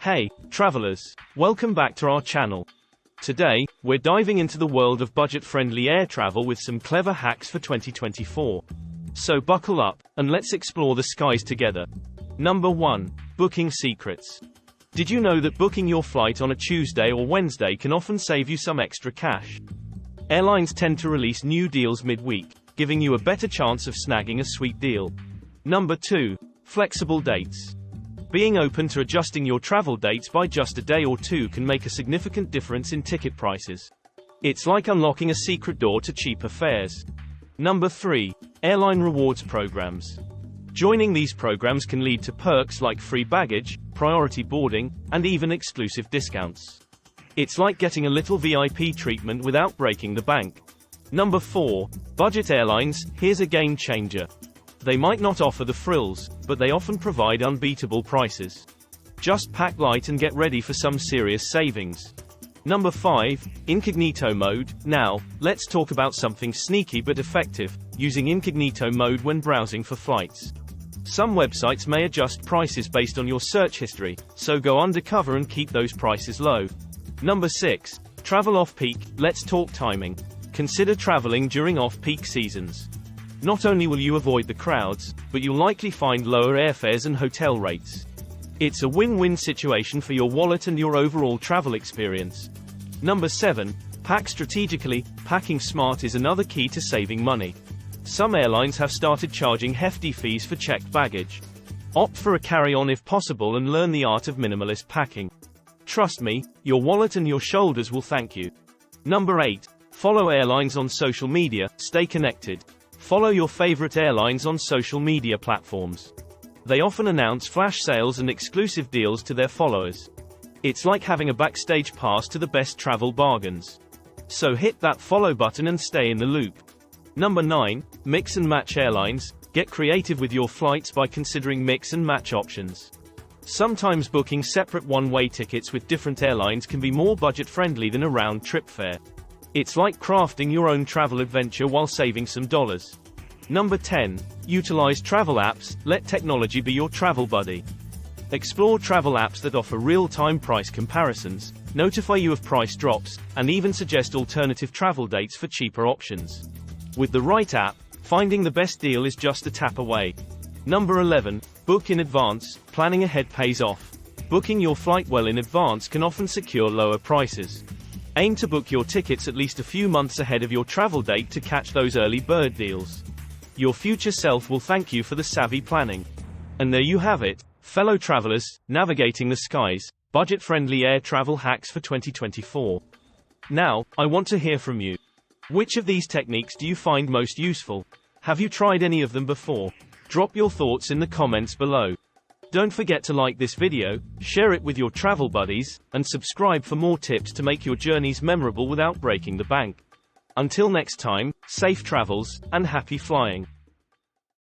Hey, travelers! Welcome back to our channel. Today, we're diving into the world of budget-friendly air travel with some clever hacks for 2024. So buckle up, and let's explore the skies together. Number 1. Booking secrets. Did you know that booking your flight on a Tuesday or Wednesday can often save you some extra cash? Airlines tend to release new deals mid-week, giving you a better chance of snagging a sweet deal. Number 2. Flexible dates. Being open to adjusting your travel dates by just a day or two can make a significant difference in ticket prices. It's like unlocking a secret door to cheaper fares. Number 3. Airline rewards programs. Joining these programs can lead to perks like free baggage, priority boarding, and even exclusive discounts. It's like getting a little VIP treatment without breaking the bank. Number 4. Budget airlines. Here's a game changer. They might not offer the frills, but they often provide unbeatable prices. Just pack light and get ready for some serious savings. Number 5. Incognito mode. Now, let's talk about something sneaky but effective, using incognito mode when browsing for flights. Some websites may adjust prices based on your search history, so go undercover and keep those prices low. Number 6. Travel off-peak. Let's talk timing. Consider traveling during off-peak seasons. Not only will you avoid the crowds, but you'll likely find lower airfares and hotel rates. It's a win-win situation for your wallet and your overall travel experience. Number 7. Pack strategically. Packing smart is another key to saving money. Some airlines have started charging hefty fees for checked baggage. Opt for a carry-on if possible and learn the art of minimalist packing. Trust me, your wallet and your shoulders will thank you. Number 8. Follow airlines on social media. Stay connected. Follow your favorite airlines on social media platforms. They often announce flash sales and exclusive deals to their followers. It's like having a backstage pass to the best travel bargains. So hit that follow button and stay in the loop. Number 9. Mix and match airlines. Get creative with your flights by considering mix and match options. Sometimes booking separate one-way tickets with different airlines can be more budget-friendly than a round-trip fare. It's like crafting your own travel adventure while saving some dollars. Number 10. Utilize travel apps. Let technology be your travel buddy. Explore travel apps that offer real-time price comparisons, notify you of price drops, and even suggest alternative travel dates for cheaper options. With the right app, finding the best deal is just a tap away. Number 11. Book in advance. Planning ahead pays off. Booking your flight well in advance can often secure lower prices. Aim to book your tickets at least a few months ahead of your travel date to catch those early bird deals. Your future self will thank you for the savvy planning. And there you have it, fellow travelers, navigating the skies, budget-friendly air travel hacks for 2024. Now, I want to hear from you. Which of these techniques do you find most useful? Have you tried any of them before? Drop your thoughts in the comments below. Don't forget to like this video, share it with your travel buddies, and subscribe for more tips to make your journeys memorable without breaking the bank. Until next time, safe travels, and happy flying.